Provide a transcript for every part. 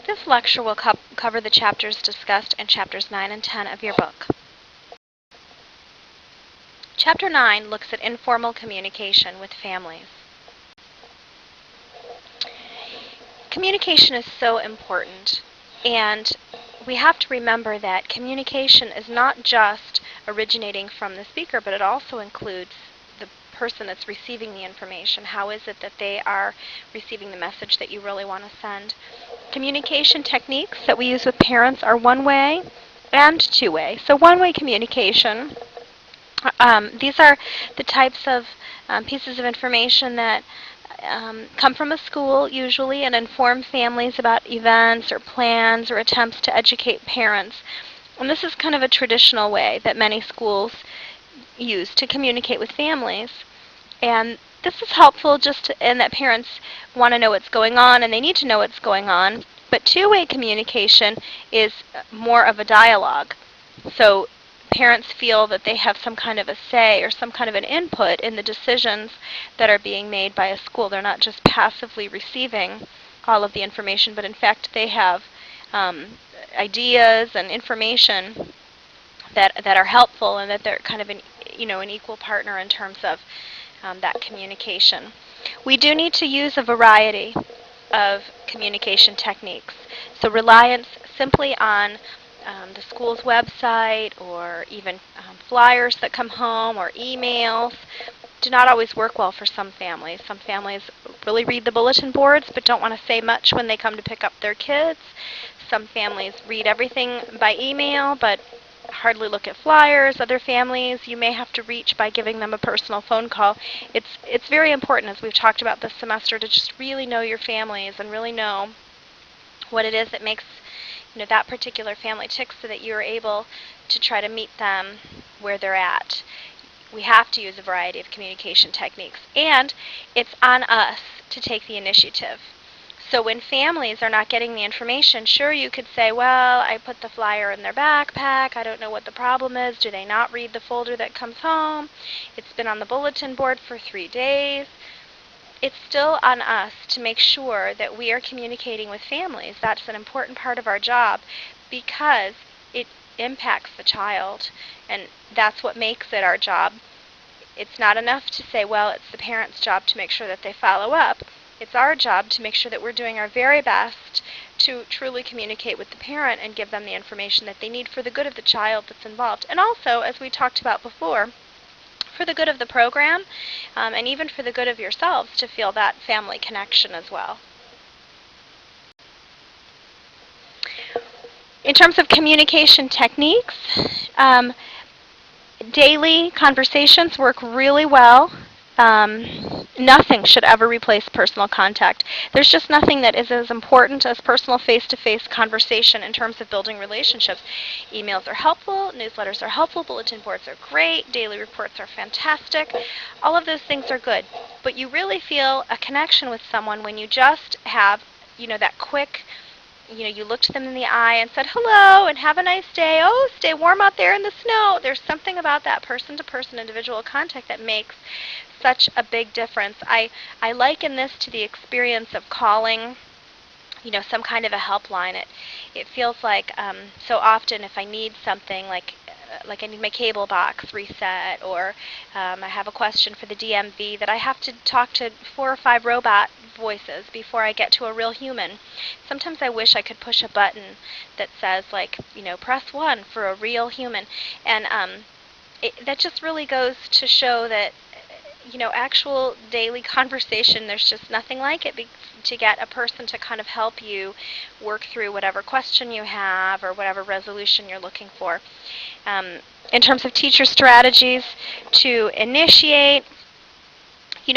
This lecture will cover the chapters discussed in chapters 9 and 10 of your book. Chapter 9 looks at informal communication with families. Communication is so important, and we have to remember that communication is not just originating from the speaker, but it also includes the person that's receiving the information. How is it that they are receiving the message that you really want to send? Communication techniques that we use with parents are one-way and two-way. So one-way communication, these are the types of pieces of information that come from a school usually and inform families about events or plans or attempts to educate parents. And this is kind of a traditional way that many schools use to communicate with families. And this is helpful just in that parents want to know what's going on and they need to know what's going on. But two-way communication is more of a dialogue. So parents feel that they have some kind of a say or some kind of an input in the decisions that are being made by a school. They're not just passively receiving all of the information, but in fact they have ideas and information that are helpful, and that they're kind of an equal partner in terms of that communication. We do need to use a variety of communication techniques. So reliance simply on the school's website or even flyers that come home or emails do not always work well for some families. Some families really read the bulletin boards but don't want to say much when they come to pick up their kids. Some families read everything by email but hardly look at flyers. Other families you may have to reach by giving them a personal phone call. It's very important, as we've talked about this semester, to just really know your families and really know what it is that makes that particular family tick, so that you're able to try to meet them where they're at. We have to use a variety of communication techniques, and it's on us to take the initiative. So when families are not getting the information, sure, you could say, well, I put the flyer in their backpack, I don't know what the problem is, do they not read the folder that comes home, it's been on the bulletin board for 3 days. It's still on us to make sure that we are communicating with families. That's an important part of our job because it impacts the child, and that's what makes it our job. It's not enough to say, well, it's the parent's job to make sure that they follow up. It's our job to make sure that we're doing our very best to truly communicate with the parent and give them the information that they need for the good of the child that's involved. And also, as we talked about before, for the good of the program, and even for the good of yourselves to feel that family connection as well. In terms of communication techniques, daily conversations work really well. Nothing should ever replace personal contact. There's just nothing that is as important as personal face-to-face conversation in terms of building relationships. Emails are helpful, newsletters are helpful, bulletin boards are great, daily reports are fantastic. All of those things are good. But you really feel a connection with someone when you just have, that quick, you looked them in the eye and said hello and have a nice day. Oh, stay warm out there in the snow. There's something about that person-to-person individual contact that makes such a big difference. I liken this to the experience of calling, some kind of a helpline. It feels like so often if I need something like I need my cable box reset, or I have a question for the DMV, that I have to talk to 4 or 5 robot voices before I get to a real human. Sometimes I wish I could push a button that says press 1 for a real human, and that just really goes to show that actual daily conversation, there's just nothing like it to get a person to kind of help you work through whatever question you have or whatever resolution you're looking for. In terms of teacher strategies to initiate,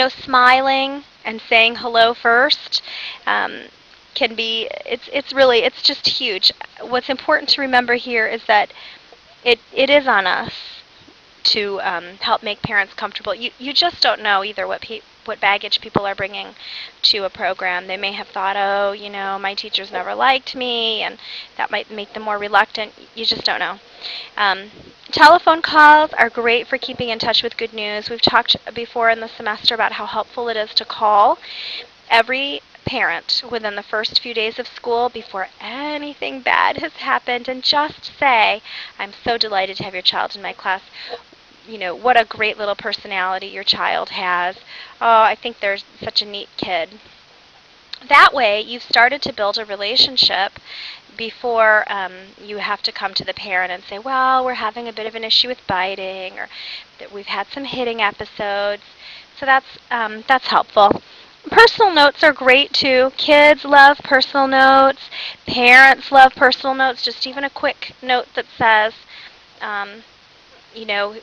smiling and saying hello first can be, it's just huge. What's important to remember here is that it is on us to help make parents comfortable. You just don't know either what baggage people are bringing to a program. They may have thought, oh, my teachers never liked me, and that might make them more reluctant. You just don't know. Telephone calls are great for keeping in touch with good news. We've talked before in the semester about how helpful it is to call. Every parent within the first few days of school before anything bad has happened and just say, I'm so delighted to have your child in my class. What a great little personality your child has. Oh, I think they're such a neat kid. That way, you've started to build a relationship before you have to come to the parent and say, well, we're having a bit of an issue with biting, or that we've had some hitting episodes. So that's helpful. Personal notes are great too. Kids love personal notes. Parents love personal notes. Just even a quick note that says, um, you know,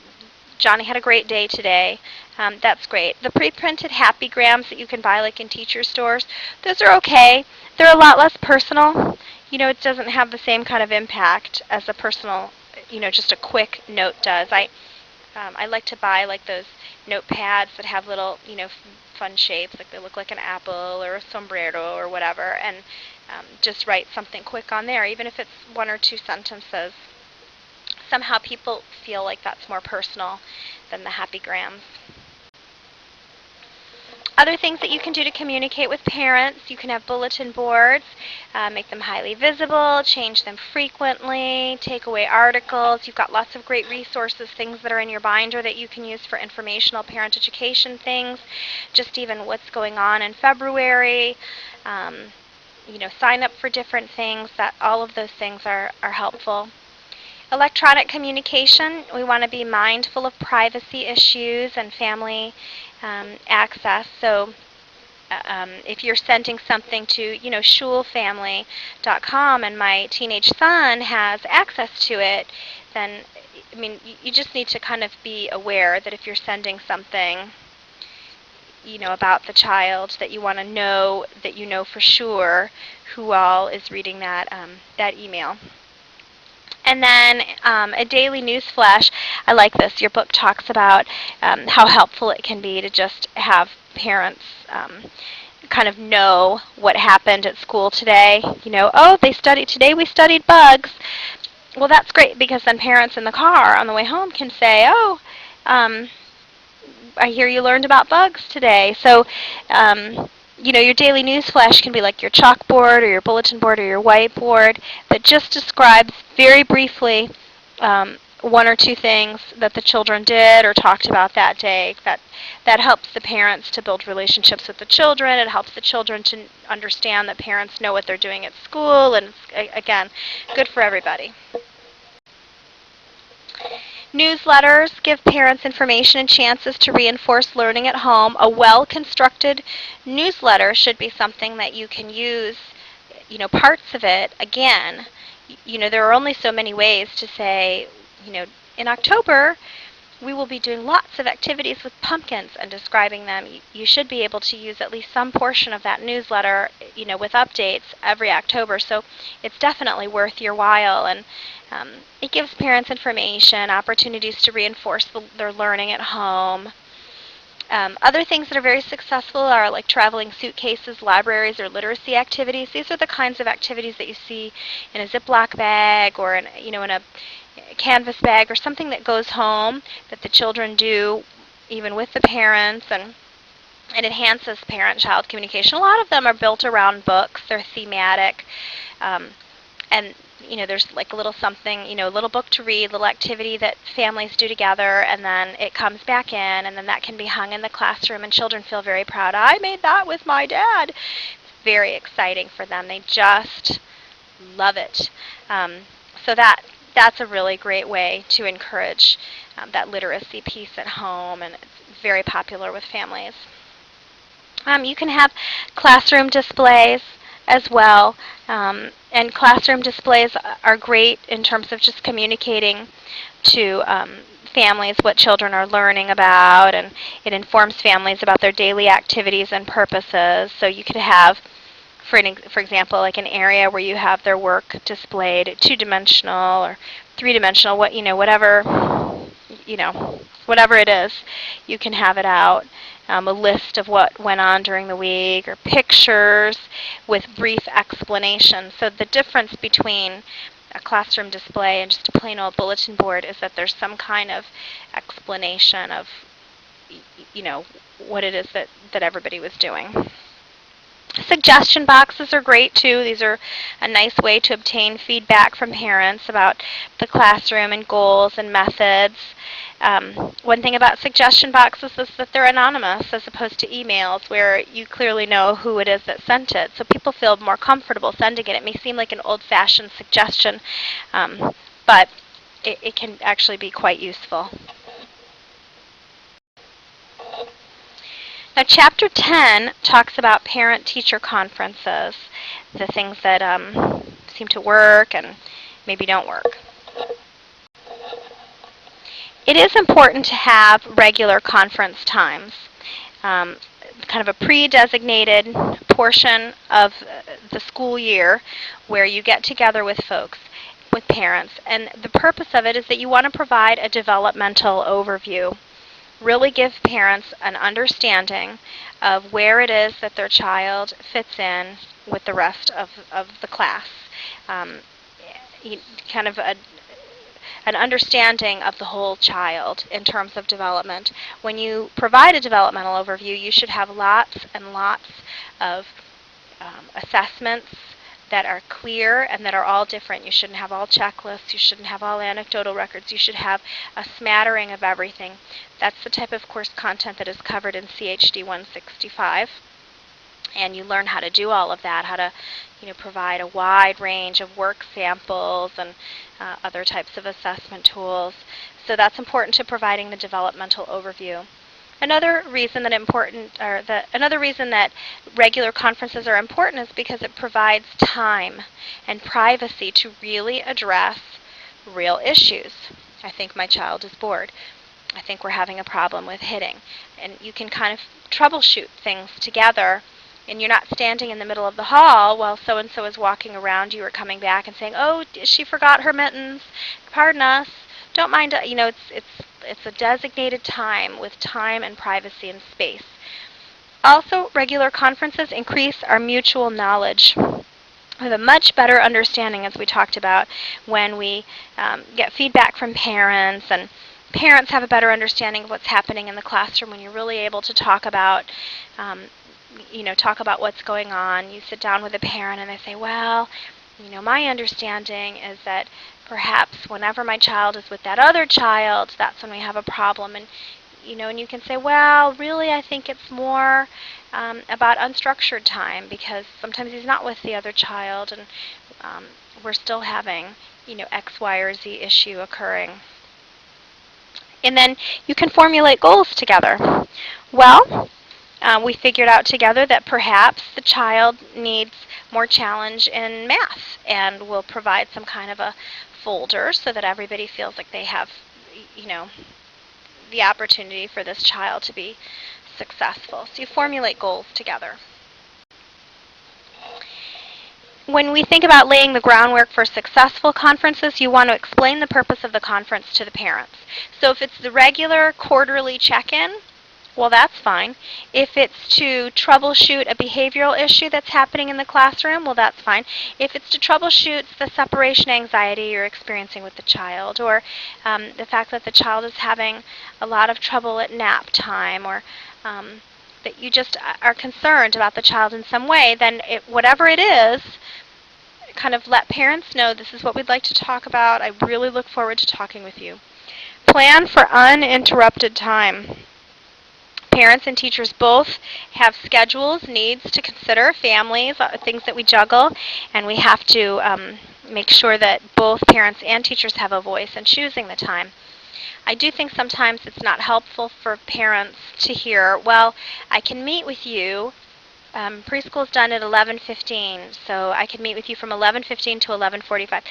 Johnny had a great day today. That's great. The pre-printed happy grams that you can buy like in teacher stores, those are okay. They're a lot less personal. It doesn't have the same kind of impact as a personal, just a quick note does. I like to buy like those notepads that have little, fun shapes, like they look like an apple or a sombrero or whatever, and just write something quick on there, even if it's 1 or 2 sentences. Somehow people feel like that's more personal than the happy grams. Other things that you can do to communicate with parents, you can have bulletin boards, make them highly visible, change them frequently, take away articles. You've got lots of great resources, things that are in your binder that you can use for informational parent education things, just even what's going on in February. Sign up for different things. That all of those things are helpful. Electronic communication, we want to be mindful of privacy issues and family access. So if you're sending something to, schulfamily.com and my teenage son has access to it, then, you just need to kind of be aware that if you're sending something, about the child, that you want to know that you know for sure who all is reading that email. And then a daily news flash. I like this. Your book talks about how helpful it can be to just have parents kind of know what happened at school today. Oh, today we studied bugs. Well, that's great, because then parents in the car on the way home can say, oh, I hear you learned about bugs today. So, your daily news flash can be like your chalkboard or your bulletin board or your whiteboard that just describes very briefly 1 or 2 things that the children did or talked about that day. That helps the parents to build relationships with the children. It helps the children to understand that parents know what they're doing at school, and again, good for everybody. Newsletters give parents information and chances to reinforce learning at home. A well-constructed newsletter should be something that you can use, parts of it. Again, there are only so many ways to say, in October, we will be doing lots of activities with pumpkins and describing them. You should be able to use at least some portion of that newsletter, with updates every October. So it's definitely worth your while, and it gives parents information, opportunities to reinforce their learning at home. Other things that are very successful are like traveling suitcases, libraries, or literacy activities. These are the kinds of activities that you see in a Ziploc bag or in a canvas bag or something that goes home that the children do even with the parents, and it enhances parent-child communication. A lot of them are built around books. They're thematic. And there's like a little something, a little book to read, little activity that families do together, and then it comes back in, and then that can be hung in the classroom, and children feel very proud. I made that with my dad. It's very exciting for them. They just love it. So that's a really great way to encourage that literacy piece at home, and it's very popular with families. You can have classroom displays as well, and classroom displays are great in terms of just communicating to families what children are learning about, and it informs families about their daily activities and purposes. So you could have, for example, like an area where you have their work displayed 2-dimensional or 3-dimensional, whatever it is, you can have it out. A list of what went on during the week, or pictures with brief explanations. So the difference between a classroom display and just a plain old bulletin board is that there's some kind of explanation of, what it is that everybody was doing. Suggestion boxes are great too. These are a nice way to obtain feedback from parents about the classroom and goals and methods. One thing about suggestion boxes is that they're anonymous as opposed to emails where you clearly know who it is that sent it. So people feel more comfortable sending it. It may seem like an old-fashioned suggestion, but it can actually be quite useful. Now, Chapter 10 talks about parent-teacher conferences, the things that seem to work and maybe don't work. It is important to have regular conference times, kind of a pre-designated portion of the school year where you get together with folks, with parents. And the purpose of it is that you want to provide a developmental overview. Really give parents an understanding of where it is that their child fits in with the rest of the class. Kind of an understanding of the whole child in terms of development. When you provide a developmental overview, you should have lots and lots of assessments that are clear and that are all different. You shouldn't have all checklists. You shouldn't have all anecdotal records. You should have a smattering of everything. That's the type of course content that is covered in CHD 165. And you learn how to do all of that, how to provide a wide range of work samples and other types of assessment tools. So that's important to providing the developmental overview. Another reason that regular conferences are important is because it provides time and privacy to really address real issues. I think my child is bored. I think we're having a problem with hitting. And you can kind of troubleshoot things together, and you're not standing in the middle of the hall while so-and-so is walking around you or coming back and saying, oh, she forgot her mittens. Pardon us. Don't mind, it's a designated time with time and privacy and space. Also, regular conferences increase our mutual knowledge. We have a much better understanding, as we talked about, when we get feedback from parents, and parents have a better understanding of what's happening in the classroom when you're really able to talk about what's going on. You sit down with a parent and they say, well, my understanding is that perhaps whenever my child is with that other child, that's when we have a problem. And you can say, well, really, I think it's more about unstructured time because sometimes he's not with the other child, and we're still having, X, Y, or Z issue occurring. And then you can formulate goals together. Well, we figured out together that perhaps the child needs more challenge in math, and we'll provide some kind of a folder so that everybody feels like they have, the opportunity for this child to be successful. So you formulate goals together. When we think about laying the groundwork for successful conferences, you want to explain the purpose of the conference to the parents. So if it's the regular quarterly check-in, well, that's fine. If it's to troubleshoot a behavioral issue that's happening in the classroom, well, that's fine. If it's to troubleshoot the separation anxiety you're experiencing with the child, or the fact that the child is having a lot of trouble at nap time, or that you just are concerned about the child in some way, then whatever it is, kind of let parents know this is what we'd like to talk about. I really look forward to talking with you. Plan for uninterrupted time. Parents and teachers both have schedules, needs to consider, families, things that we juggle, and we have to make sure that both parents and teachers have a voice in choosing the time. I do think sometimes it's not helpful for parents to hear, well, I can meet with you. Preschool's done at 11:15, so I can meet with you from 11:15 to 11:45.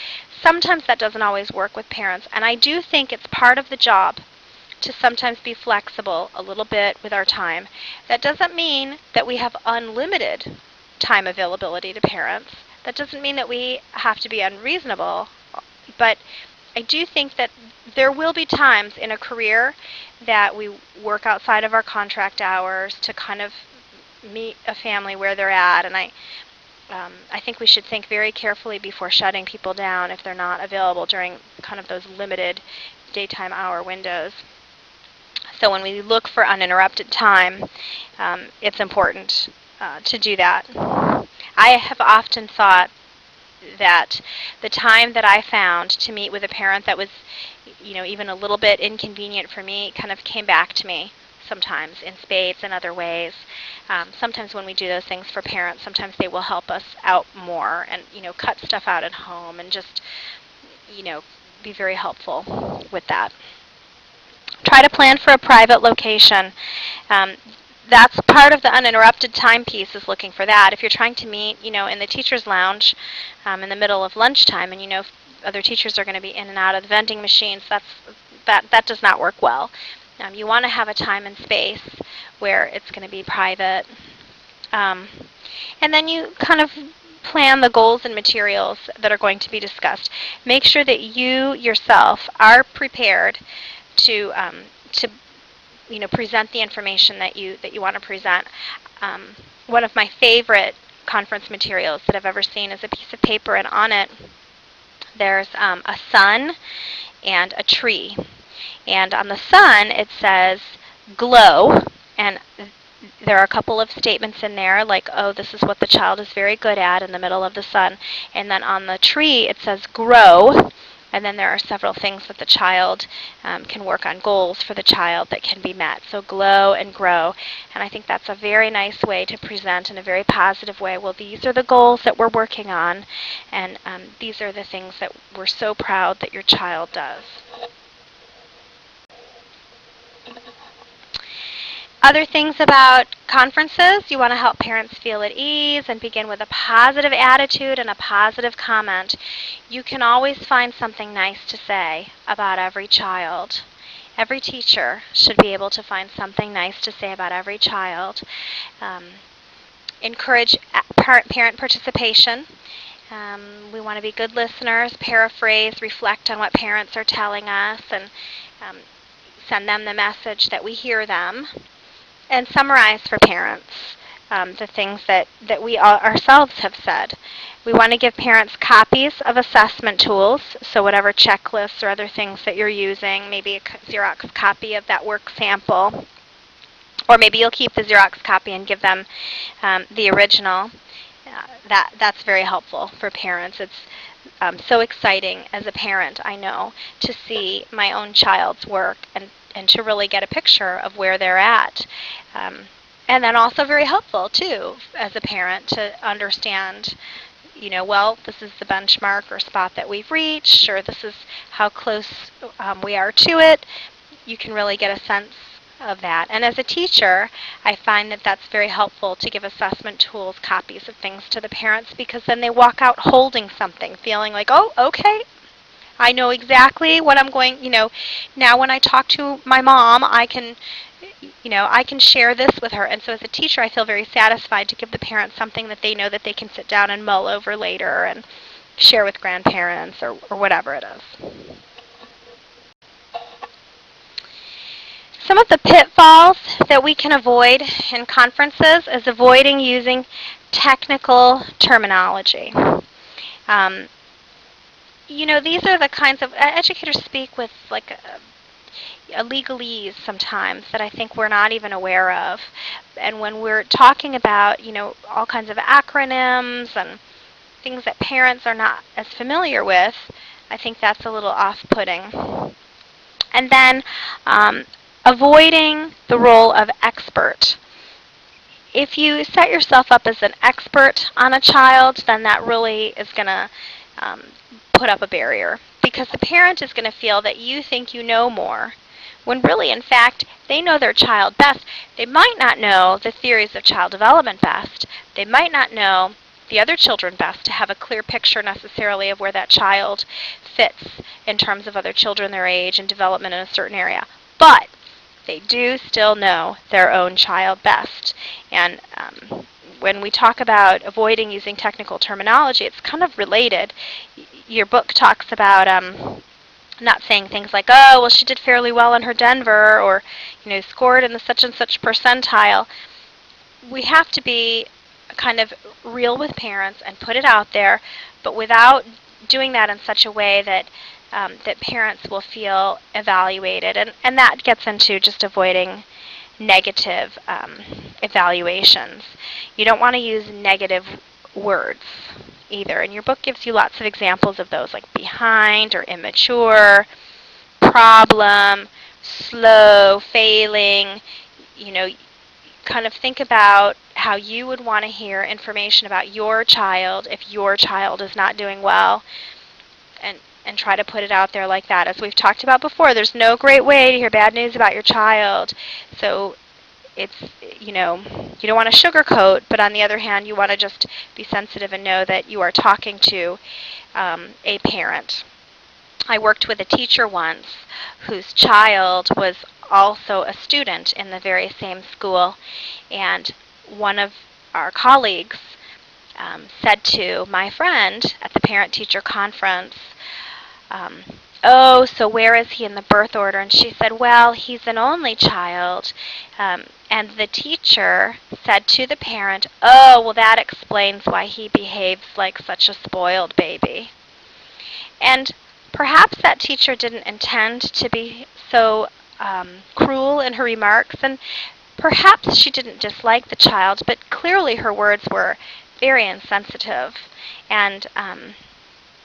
Sometimes that doesn't always work with parents, and I do think it's part of the job to sometimes be flexible a little bit with our time. That doesn't mean that we have unlimited time availability to parents. That doesn't mean that we have to be unreasonable, but I do think that there will be times in a career that we work outside of our contract hours to kind of meet a family where they're at, and I think we should think very carefully before shutting people down if they're not available during kind of those limited daytime hour windows. So when we look for uninterrupted time, it's important to do that. I have often thought that the time that I found to meet with a parent that was, even a little bit inconvenient for me kind of came back to me sometimes in spades and other ways. Sometimes when we do those things for parents, sometimes they will help us out more and, cut stuff out at home and just, be very helpful with that. Try to plan for a private location. That's part of the uninterrupted timepiece, is looking for that. If you're trying to meet, in the teacher's lounge in the middle of lunchtime, and other teachers are going to be in and out of the vending machines, that does not work well. You want to have a time and space where it's going to be private. And then you kind of plan the goals and materials that are going to be discussed. Make sure that you yourself are prepared to present the information that you want to present. One of my favorite conference materials that I've ever seen is a piece of paper, and on it there's a sun and a tree. And on the sun it says glow, and there are a couple of statements in there like, oh, this is what the child is very good at, in the middle of the sun. And then on the tree it says grow, and then there are several things that the child can work on, goals for the child that can be met. So glow and grow. And I think that's a very nice way to present in a very positive way. Well, these are the goals that we're working on, and these are the things that we're so proud that your child does. Other things about conferences: you want to help parents feel at ease and begin with a positive attitude and a positive comment. You can always find something nice to say about every child. Every teacher should be able to find something nice to say about every child. Encourage parent participation. We want to be good listeners, paraphrase, reflect on what parents are telling us, and send them the message that we hear them. And summarize for parents the things that we ourselves have said. We want to give parents copies of assessment tools, so whatever checklists or other things that you're using, maybe a Xerox copy of that work sample, or maybe you'll keep the Xerox copy and give them the original. That's very helpful for parents. It's so exciting as a parent, I know, to see my own child's work and to really get a picture of where they're at. And then also very helpful, too, as a parent to understand, well, this is the benchmark or spot that we've reached, or this is how close we are to it. You can really get a sense of that. And as a teacher, I find that that's very helpful to give assessment tools, copies of things to the parents, because then they walk out holding something, feeling like, oh, okay, I know exactly what I'm going, now when I talk to my mom, I can share this with her. And so as a teacher, I feel very satisfied to give the parents something that they know that they can sit down and mull over later and share with grandparents or whatever it is. Some of the pitfalls that we can avoid in conferences is avoiding using technical terminology. These are the kinds of educators speak with like a legalese sometimes that I think we're not even aware of. And when we're talking about, all kinds of acronyms and things that parents are not as familiar with, I think that's a little off-putting. And then avoiding the role of expert. If you set yourself up as an expert on a child, then that really is going to put up a barrier, because the parent is going to feel that you think you know more, when really, in fact, they know their child best. They might not know the theories of child development best. They might not know the other children best to have a clear picture necessarily of where that child fits in terms of other children their age and development in a certain area. But they do still know their own child best. And when we talk about avoiding using technical terminology, it's kind of related. Your book talks about not saying things like, oh, well, she did fairly well in her Denver, or, scored in the such and such percentile. We have to be kind of real with parents and put it out there, but without doing that in such a way that that parents will feel evaluated. And that gets into just avoiding negative evaluations. You don't want to use negative words either. And your book gives you lots of examples of those, like behind or immature, problem, slow, failing. You know, kind of think about how you would want to hear information about your child if your child is not doing well, and try to put it out there like that. As we've talked about before, there's no great way to hear bad news about your child. So it's, you don't want to sugarcoat, but on the other hand, you want to just be sensitive and know that you are talking to a parent. I worked with a teacher once whose child was also a student in the very same school, and one of our colleagues said to my friend at the parent-teacher conference, oh, so where is he in the birth order? And she said, well, he's an only child. And the teacher said to the parent, oh, well, that explains why he behaves like such a spoiled baby. And perhaps that teacher didn't intend to be so cruel in her remarks, and perhaps she didn't dislike the child, but clearly her words were very insensitive. And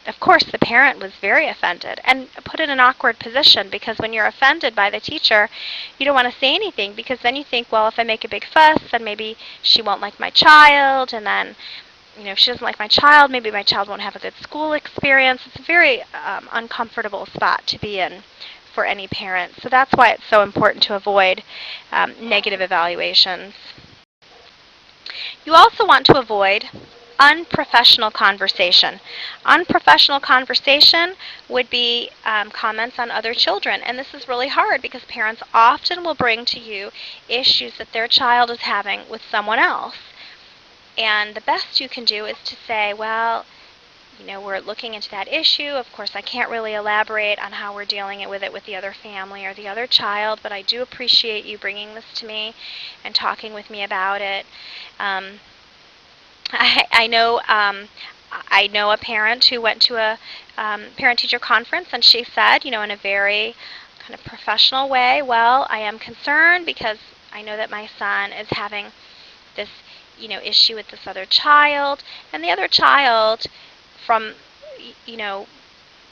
of course, the parent was very offended and put in an awkward position, because when you're offended by the teacher, you don't want to say anything, because then you think, well, if I make a big fuss, then maybe she won't like my child, and then, if she doesn't like my child, maybe my child won't have a good school experience. It's a very uncomfortable spot to be in for any parent. So that's why it's so important to avoid negative evaluations. You also want to avoid unprofessional conversation. Unprofessional conversation would be comments on other children, and this is really hard because parents often will bring to you issues that their child is having with someone else. And the best you can do is to say, well, we're looking into that issue. Of course, I can't really elaborate on how we're dealing with it with the other family or the other child, but I do appreciate you bringing this to me and talking with me about it. I know a parent who went to a parent-teacher conference, and she said, in a very kind of professional way, well, I am concerned because I know that my son is having this, issue with this other child, and the other child, from,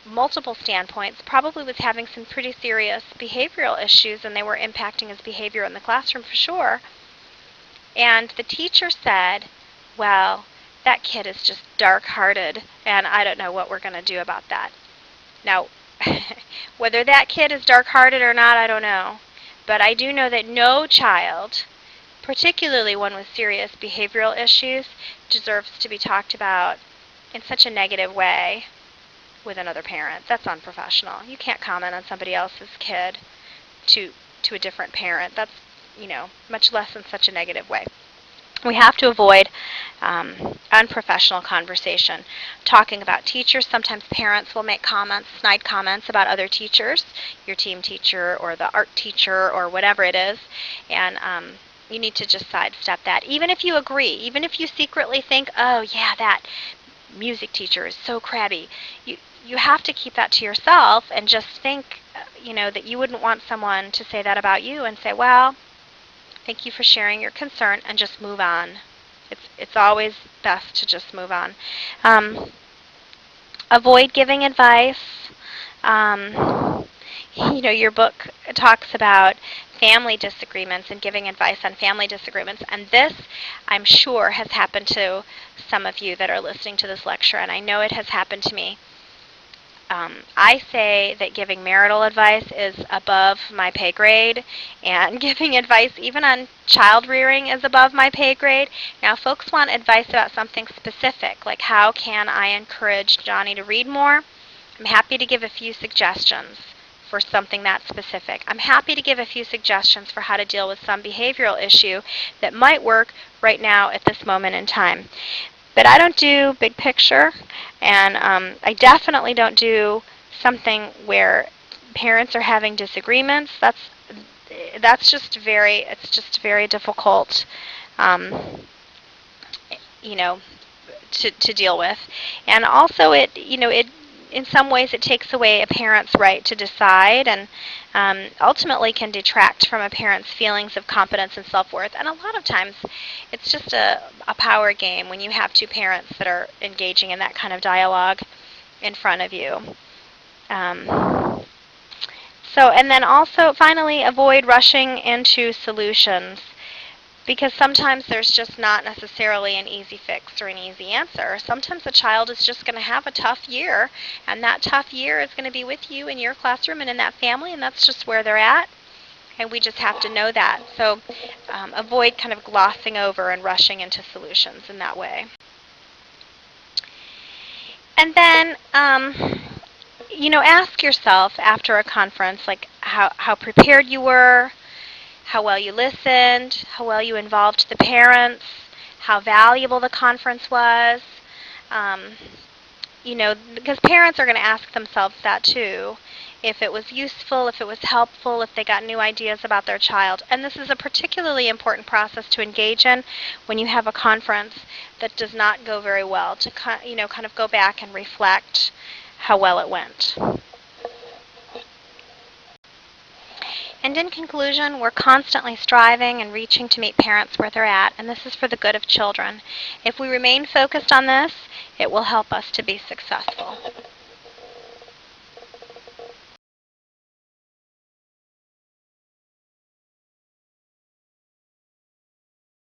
multiple standpoints, probably was having some pretty serious behavioral issues, and they were impacting his behavior in the classroom for sure. And the teacher said, well, that kid is just dark-hearted, and I don't know what we're going to do about that. Now, whether that kid is dark-hearted or not, I don't know. But I do know that no child, particularly one with serious behavioral issues, deserves to be talked about in such a negative way with another parent. That's unprofessional. You can't comment on somebody else's kid to a different parent. That's, much less in such a negative way. We have to avoid unprofessional conversation. Talking about teachers, sometimes parents will make comments, snide comments about other teachers, your team teacher or the art teacher or whatever it is, and you need to just sidestep that. Even if you agree, even if you secretly think, oh yeah, that music teacher is so crabby, you have to keep that to yourself and just think, that you wouldn't want someone to say that about you, and say, well, thank you for sharing your concern, and just move on. It's always best to just move on. Avoid giving advice. Your book talks about family disagreements and giving advice on family disagreements, and this, I'm sure, has happened to some of you that are listening to this lecture, and I know it has happened to me. I say that giving marital advice is above my pay grade, and giving advice even on child rearing is above my pay grade. Now, folks want advice about something specific, like how can I encourage Johnny to read more? I'm happy to give a few suggestions for something that specific. I'm happy to give a few suggestions for how to deal with some behavioral issue that might work right now at this moment in time. But I don't do big picture, and I definitely don't do something where parents are having disagreements. That's just very difficult, to deal with. And also it in some ways it takes away a parent's right to decide, and ultimately can detract from a parent's feelings of competence and self-worth. And a lot of times it's just a power game when you have two parents that are engaging in that kind of dialogue in front of you. And then also, finally, avoid rushing into solutions, because sometimes there's just not necessarily an easy fix or an easy answer. Sometimes a child is just going to have a tough year, and that tough year is going to be with you in your classroom and in that family, and that's just where they're at, and we just have to know that. So avoid kind of glossing over and rushing into solutions in that way. And then, ask yourself after a conference, like how prepared you were, how well you listened, how well you involved the parents, how valuable the conference was. Because parents are going to ask themselves that too. If it was useful, if it was helpful, if they got new ideas about their child. And this is a particularly important process to engage in when you have a conference that does not go very well, to kind of go back and reflect how well it went. And in conclusion, we're constantly striving and reaching to meet parents where they're at, and this is for the good of children. If we remain focused on this, it will help us to be successful.